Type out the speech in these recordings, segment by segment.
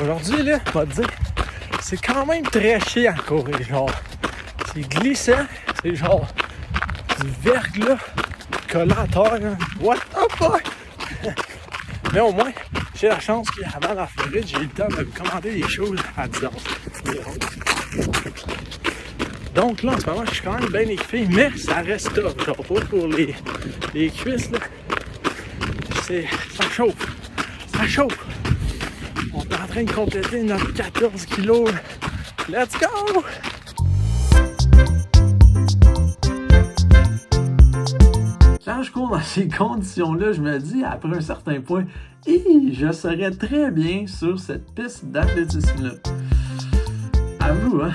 Aujourd'hui, là, on va te dire, c'est quand même très chiant à courir, genre. C'est glissant, c'est genre du verglas collant à terre, là. What the fuck? Mais au moins, j'ai la chance qu'avant la Floride, j'ai eu le temps de me commander des choses à distance. Donc là, en ce moment, je suis quand même bien équipé, mais ça reste top. Genre, pas pour les cuisses, là. Ça chauffe. Ça chauffe. On est en train de compléter notre 14 kilos. Let's go! Quand je cours dans ces conditions-là, je me dis, après un certain point, je serais très bien sur cette piste d'athlétisme-là. Avoue, hein?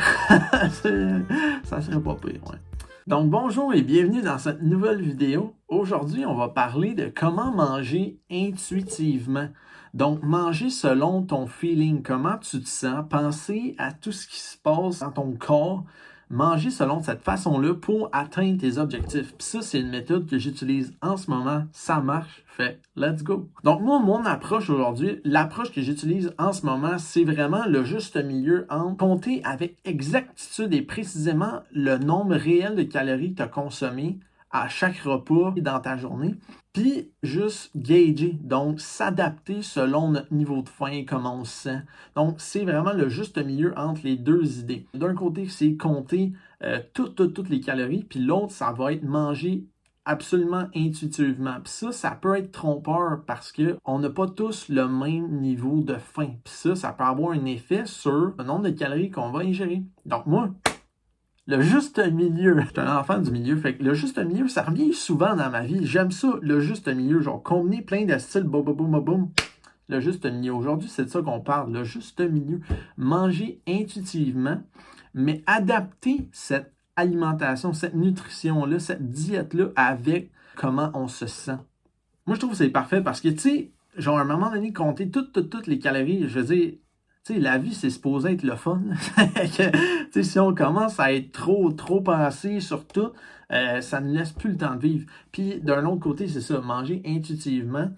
Ça serait pas pire, ouais. Donc, bonjour et bienvenue dans cette nouvelle vidéo. Aujourd'hui, on va parler de comment manger intuitivement. Donc, manger selon ton feeling, comment tu te sens, penser à tout ce qui se passe dans ton corps, manger selon cette façon-là pour atteindre tes objectifs. Puis ça, c'est une méthode que j'utilise en ce moment, ça marche, fait let's go. Donc moi, mon approche aujourd'hui, l'approche que j'utilise en ce moment, c'est vraiment le juste milieu entre compter avec exactitude et précisément le nombre réel de calories que tu as consommé à chaque repas dans ta journée, puis juste gager, donc s'adapter selon notre niveau de faim, comment on se sent. Donc, c'est vraiment le juste milieu entre les deux idées. D'un côté, c'est compter toutes les calories, puis l'autre, ça va être manger absolument intuitivement. Puis ça peut être trompeur parce qu'on n'a pas tous le même niveau de faim. Puis ça peut avoir un effet sur le nombre de calories qu'on va ingérer. Donc moi, le juste milieu, je suis un enfant du milieu, fait que le juste milieu, ça revient souvent dans ma vie. J'aime ça, le juste milieu, genre combiner plein de styles, boum, boum, boum, boum. Le juste milieu. Aujourd'hui, c'est de ça qu'on parle, le juste milieu. Manger intuitivement, mais adapter cette alimentation, cette nutrition-là, cette diète-là avec comment on se sent. Moi, je trouve que c'est parfait parce que, tu sais, genre à un moment donné, compter toutes les calories, je veux dire, tu sais, la vie, c'est supposé être le fun. Si on commence à être trop pensé sur tout, ça ne laisse plus le temps de vivre. Puis, d'un autre côté, c'est ça, manger intuitivement,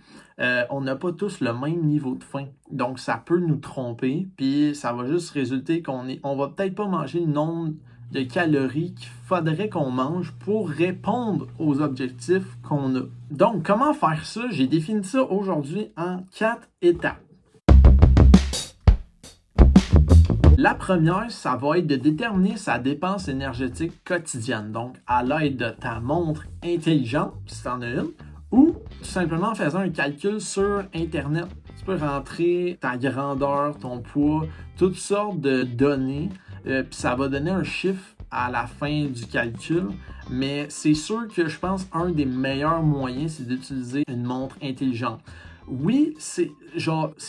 on n'a pas tous le même niveau de faim. Donc, ça peut nous tromper, puis ça va juste résulter on va peut-être pas manger le nombre de calories qu'il faudrait qu'on mange pour répondre aux objectifs qu'on a. Donc, comment faire ça? J'ai défini ça aujourd'hui en 4 étapes. La première, ça va être de déterminer sa dépense énergétique quotidienne, donc à l'aide de ta montre intelligente, si tu en as une, ou tout simplement en faisant un calcul sur Internet. Tu peux rentrer ta grandeur, ton poids, toutes sortes de données, puis ça va donner un chiffre à la fin du calcul, mais c'est sûr que je pense un des meilleurs moyens, c'est d'utiliser une montre intelligente. Oui, c'est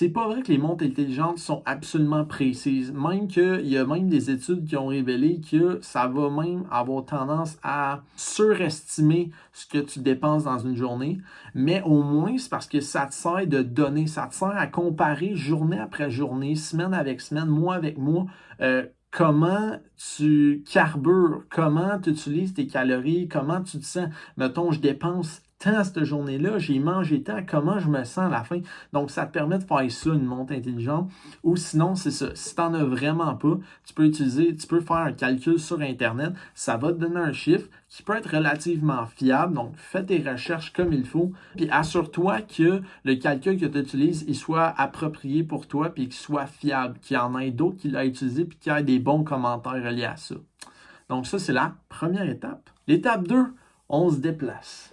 pas vrai que les montres intelligentes sont absolument précises. Même qu'il y a même des études qui ont révélé que ça va même avoir tendance à surestimer ce que tu dépenses dans une journée. Mais au moins, c'est parce que ça te sert de données, ça te sert à comparer journée après journée, semaine avec semaine, mois avec mois, comment tu carbures, comment tu utilises tes calories, comment tu te sens. Mettons, je dépense tant cette journée-là, j'ai mangé tant, comment je me sens à la fin. Donc, ça te permet de faire ça, une montre intelligente. Ou sinon, c'est ça. Si tu n'en as vraiment pas, tu peux faire un calcul sur Internet. Ça va te donner un chiffre qui peut être relativement fiable. Donc, fais tes recherches comme il faut. Puis, assure-toi que le calcul que tu utilises, il soit approprié pour toi puis qu'il soit fiable, qu'il y en ait d'autres qui l'ont utilisé puis qu'il y ait des bons commentaires reliés à ça. Donc, ça, c'est la première étape. L'étape 2, on se déplace.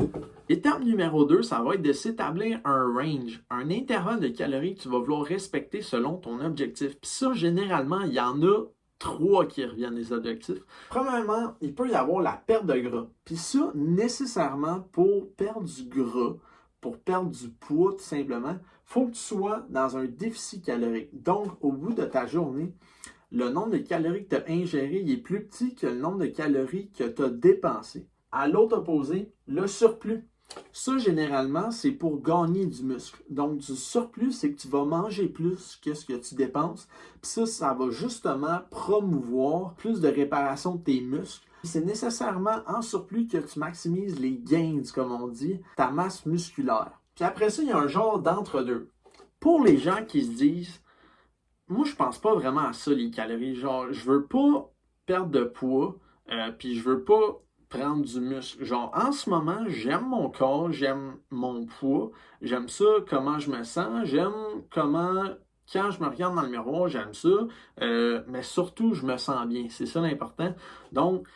L'étape numéro 2, ça va être de s'établir un range, un intervalle de calories que tu vas vouloir respecter selon ton objectif. Puis ça, généralement, il y en a 3 qui reviennent des objectifs. Premièrement, il peut y avoir la perte de gras. Puis ça, nécessairement, pour perdre du gras, pour perdre du poids tout simplement, il faut que tu sois dans un déficit calorique. Donc, au bout de ta journée, le nombre de calories que tu as ingéré il est plus petit que le nombre de calories que tu as dépensé. À l'autre opposé, le surplus. Ça, généralement, c'est pour gagner du muscle. Donc, du surplus, c'est que tu vas manger plus que ce que tu dépenses. Puis ça va justement promouvoir plus de réparation de tes muscles. C'est nécessairement en surplus que tu maximises les gains, comme on dit, ta masse musculaire. Puis après ça, il y a un genre d'entre-deux. Pour les gens qui se disent, moi, je pense pas vraiment à ça, les calories. Genre, je veux pas perdre de poids, puis je veux pas prendre du muscle. Genre, en ce moment, j'aime mon corps, j'aime mon poids, j'aime ça, comment je me sens, j'aime comment, quand je me regarde dans le miroir, j'aime ça, mais surtout, je me sens bien. C'est ça l'important. Donc,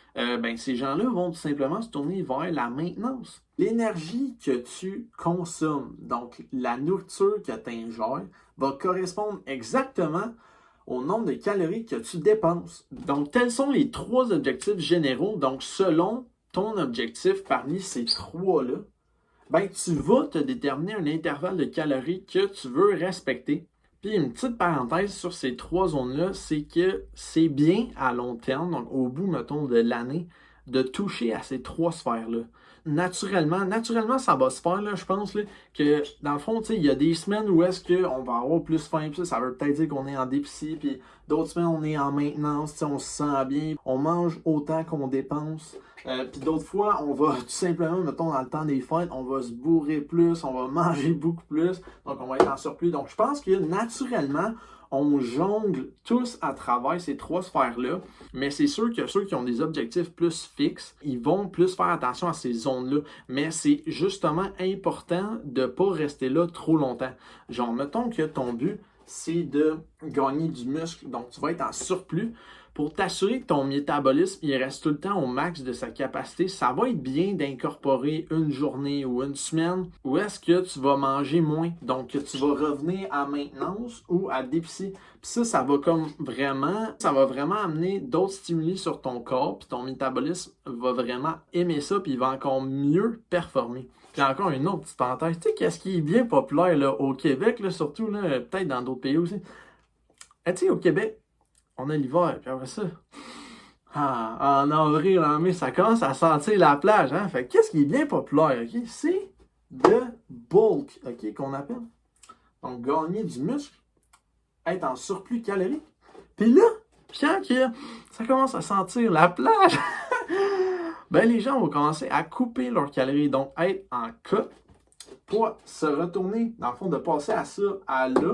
ces gens-là vont tout simplement se tourner vers la maintenance. L'énergie que tu consommes, donc la nourriture que tu ingères, va correspondre exactement au nombre de calories que tu dépenses. Donc, tels sont les 3 objectifs généraux. Donc, selon ton objectif parmi ces 3-là, tu vas te déterminer un intervalle de calories que tu veux respecter. Puis, une petite parenthèse sur ces 3 zones-là, c'est que c'est bien à long terme, donc au bout, mettons, de l'année, de toucher à ces 3 sphères-là. Naturellement, ça va se faire, là, je pense, là, que dans le fond, il y a des semaines où est-ce qu'on va avoir plus faim, puis ça veut peut-être dire qu'on est en déficit, puis d'autres semaines, on est en maintenance, on se sent bien, on mange autant qu'on dépense. Puis d'autres fois, on va tout simplement, mettons, dans le temps des fêtes, on va se bourrer plus, on va manger beaucoup plus, donc on va être en surplus. Donc, je pense que naturellement, on jongle tous à travers ces 3 sphères-là, mais c'est sûr que ceux qui ont des objectifs plus fixes, ils vont plus faire attention à ces zones-là. Mais c'est justement important de ne pas rester là trop longtemps. Genre, mettons que ton but, c'est de gagner du muscle, donc tu vas être en surplus. Pour t'assurer que ton métabolisme il reste tout le temps au max de sa capacité, ça va être bien d'incorporer une journée ou une semaine où est-ce que tu vas manger moins. Donc, tu vas revenir à maintenance ou à déficit. Puis ça va vraiment amener d'autres stimuli sur ton corps, puis ton métabolisme va vraiment aimer ça, puis il va encore mieux performer. Puis encore une autre petite parenthèse, tu sais, qu'est-ce qui est bien populaire là, au Québec, là, surtout, là, peut-être dans d'autres pays aussi. Tu sais, au Québec, on a l'hiver, puis après ça, en avril, en mai, ça commence à sentir la plage. Hein? Fait qu'est-ce qui est bien populaire? Okay? C'est le bulk, okay, qu'on appelle. Donc, gagner du muscle, être en surplus calorique. Puis là, quand ça commence à sentir la plage, les gens vont commencer à couper leurs calories, donc être en cut pour se retourner, dans le fond, de passer à ça, à là,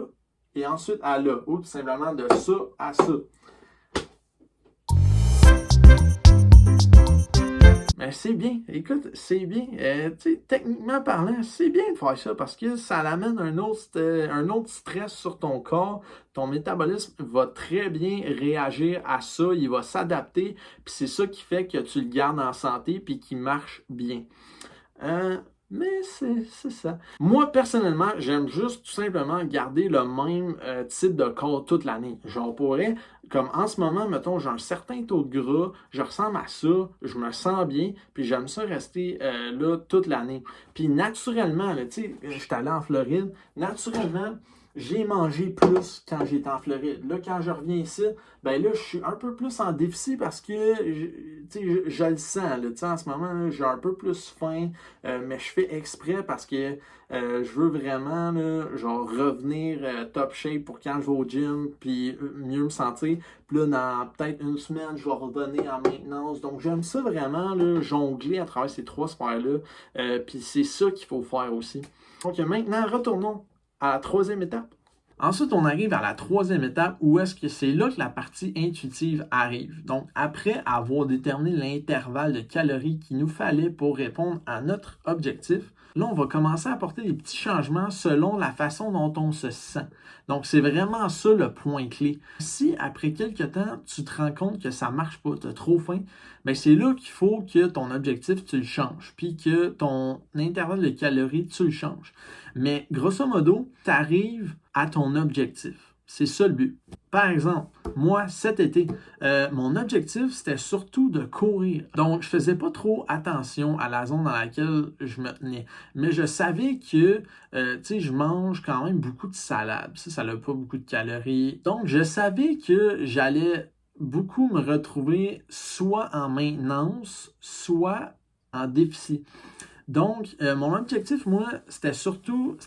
et ensuite à là, ou tout simplement de ça à ça. Mais c'est bien, écoute, c'est bien. Techniquement parlant, c'est bien de faire ça parce que ça amène un autre stress sur ton corps. Ton métabolisme va très bien réagir à ça, il va s'adapter, puis c'est ça qui fait que tu le gardes en santé puis qu'il marche bien. Mais c'est ça. Moi, personnellement, j'aime juste tout simplement garder le même type de corps toute l'année. Genre, pourrais, comme en ce moment, mettons, j'ai un certain taux de gras, je ressemble à ça, je me sens bien, puis j'aime ça rester là toute l'année. Puis naturellement, tu sais, je suis allé en Floride, naturellement, j'ai mangé plus quand j'étais en Floride. Là, quand je reviens ici, là, je suis un peu plus en déficit parce que, je le sens, là, en ce moment, là, j'ai un peu plus faim, mais je fais exprès parce que je veux vraiment, là, genre, revenir top shape pour quand je vais au gym, puis mieux me sentir. Puis là, dans peut-être une semaine, je vais revenir en maintenance. Donc, j'aime ça vraiment, là, jongler à travers ces 3 sphères-là. Puis c'est ça qu'il faut faire aussi. Donc, maintenant, retournons à la 3e étape. Ensuite, on arrive à la 3e étape où est-ce que c'est là que la partie intuitive arrive. Donc, après avoir déterminé l'intervalle de calories qu'il nous fallait pour répondre à notre objectif, là, on va commencer à apporter des petits changements selon la façon dont on se sent. Donc, c'est vraiment ça le point clé. Si, après quelques temps, tu te rends compte que ça ne marche pas, tu as trop faim, c'est là qu'il faut que ton objectif, tu le changes, puis que ton intervalle de calories, tu le changes. Mais grosso modo, tu arrives à ton objectif. C'est ça le but. Par exemple, moi, cet été, mon objectif, c'était surtout de courir. Donc, je faisais pas trop attention à la zone dans laquelle je me tenais. Mais je savais que, je mange quand même beaucoup de salade. Ça n'a pas beaucoup de calories. Donc, je savais que j'allais beaucoup me retrouver soit en maintenance, soit en déficit. Donc, mon objectif, moi, c'était surtout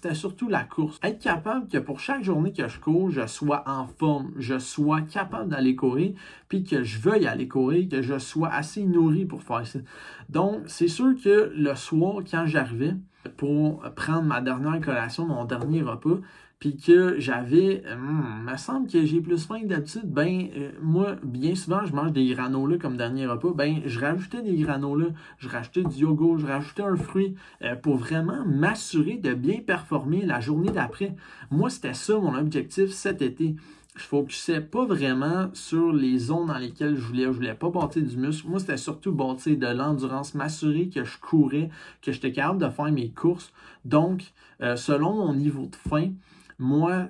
la course. Être capable que pour chaque journée que je cours, je sois en forme, je sois capable d'aller courir, puis que je veuille aller courir, que je sois assez nourri pour faire ça. Donc, c'est sûr que le soir, quand j'arrivais pour prendre ma dernière collation, mon dernier repas, puis que j'avais, me semble que j'ai plus faim que d'habitude, moi, bien souvent, je mange des granolas comme dernier repas, je rajoutais des granolas, je rajoutais du yogourt, je rajoutais un fruit pour vraiment m'assurer de bien performer la journée d'après. Moi, c'était ça mon objectif cet été. Je ne focusais pas vraiment sur les zones dans lesquelles je voulais pas bâtir du muscle. Moi, c'était surtout bâtir de l'endurance, m'assurer que je courais, que j'étais capable de faire mes courses. Donc, selon mon niveau de faim, moi,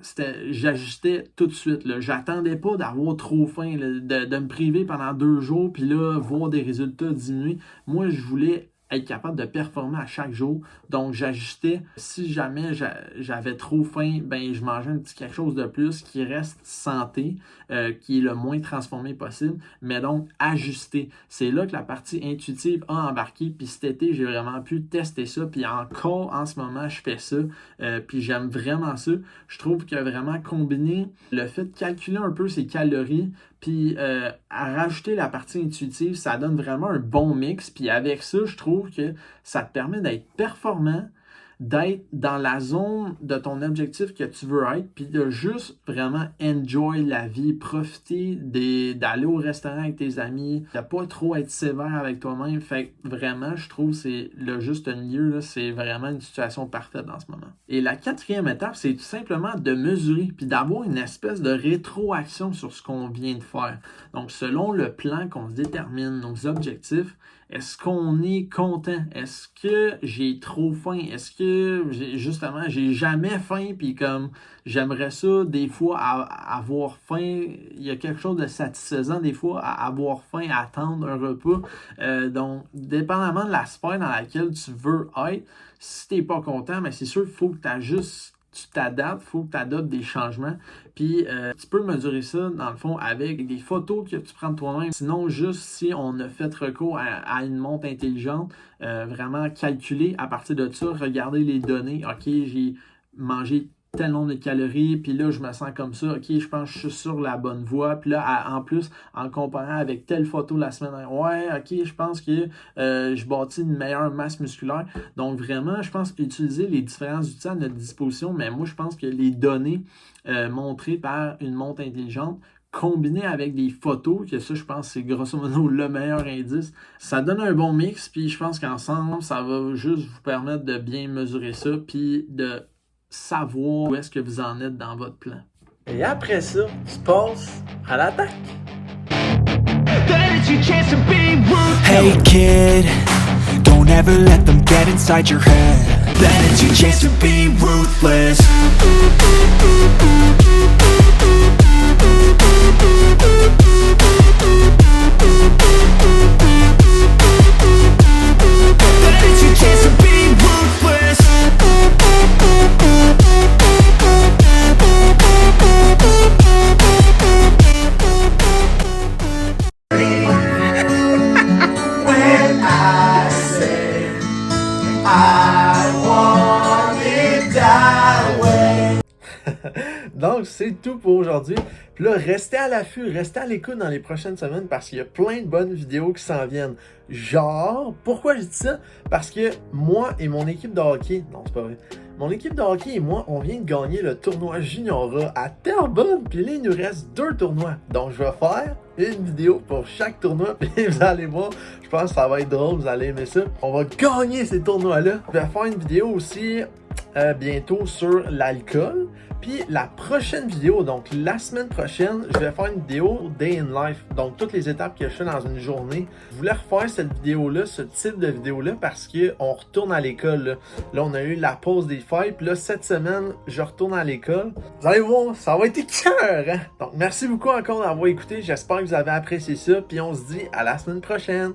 j'ajustais tout de suite. J'attendais pas d'avoir trop faim, de me priver pendant 2 jours, puis là, voir des résultats diminuer. Moi, je voulais être capable de performer à chaque jour. Donc, j'ajustais. Si jamais j'avais trop faim, je mangeais un petit quelque chose de plus qui reste santé, qui est le moins transformé possible, mais donc ajuster. C'est là que la partie intuitive a embarqué, puis cet été, j'ai vraiment pu tester ça, puis encore en ce moment, je fais ça, puis j'aime vraiment ça. Je trouve que vraiment combiner le fait de calculer un peu ses calories, puis à rajouter la partie intuitive, ça donne vraiment un bon mix. Puis avec ça, je trouve que ça te permet d'être performant, d'être dans la zone de ton objectif que tu veux être, puis de juste vraiment enjoy la vie, profiter d'aller au restaurant avec tes amis, de pas trop être sévère avec toi-même. Fait que vraiment, je trouve que c'est le juste milieu, là, c'est vraiment une situation parfaite en ce moment. Et la 4e étape, c'est tout simplement de mesurer, puis d'avoir une espèce de rétroaction sur ce qu'on vient de faire. Donc, selon le plan qu'on se détermine, nos objectifs, est-ce qu'on est content? Est-ce que j'ai trop faim? Est-ce que j'ai jamais faim? Puis comme j'aimerais ça, des fois, avoir faim. Il y a quelque chose de satisfaisant, des fois, à avoir faim, à attendre un repas. Donc, dépendamment de la sphère dans laquelle tu veux être, si tu n'es pas content, mais c'est sûr qu'il faut que tu t'adaptes, il faut que tu adoptes des changements. Puis, tu peux mesurer ça, dans le fond, avec des photos que tu prends de toi-même. Sinon, juste si on a fait recours à une montre intelligente, vraiment calculer à partir de ça, regarder les données. OK, j'ai mangé tel nombre de calories, puis là, je me sens comme ça. OK, je pense que je suis sur la bonne voie. Puis là, en plus, en comparant avec telle photo la semaine dernière, ouais, OK, je pense que je bâtis une meilleure masse musculaire. Donc, vraiment, je pense utiliser les différents outils à notre disposition, mais moi, je pense que les données montrées par une montre intelligente, combiné avec des photos, que ça, je pense, c'est grosso modo le meilleur indice. Ça donne un bon mix, puis je pense qu'ensemble, ça va juste vous permettre de bien mesurer ça, puis de savoir où est-ce que vous en êtes dans votre plan. Et après ça, tu passes à l'attaque. Hey kid, don't ever let them get inside your head. Then it's your chance to be ruthless. Donc, c'est tout pour aujourd'hui. Puis là, restez à l'affût, restez à l'écoute dans les prochaines semaines parce qu'il y a plein de bonnes vidéos qui s'en viennent. Genre, pourquoi je dis ça? Parce que moi et mon équipe de hockey, non, c'est pas vrai. Mon équipe de hockey et moi, on vient de gagner le tournoi Juniora à Terrebonne. Puis là, il nous reste 2 tournois. Donc, je vais faire une vidéo pour chaque tournoi. Puis vous allez voir, je pense que ça va être drôle, vous allez aimer ça. On va gagner ces tournois-là. Je vais faire une vidéo aussi bientôt sur l'alcool. Puis la prochaine vidéo, donc la semaine prochaine, je vais faire une vidéo Day in Life. Donc toutes les étapes que je fais dans une journée. Je voulais refaire cette vidéo-là, ce type de vidéo-là, parce qu'on retourne à l'école. Là, on a eu la pause des fêtes. Puis là, cette semaine, je retourne à l'école. Vous allez voir, ça va être écœurant. Donc merci beaucoup encore d'avoir écouté. J'espère que vous avez apprécié ça. Puis on se dit à la semaine prochaine.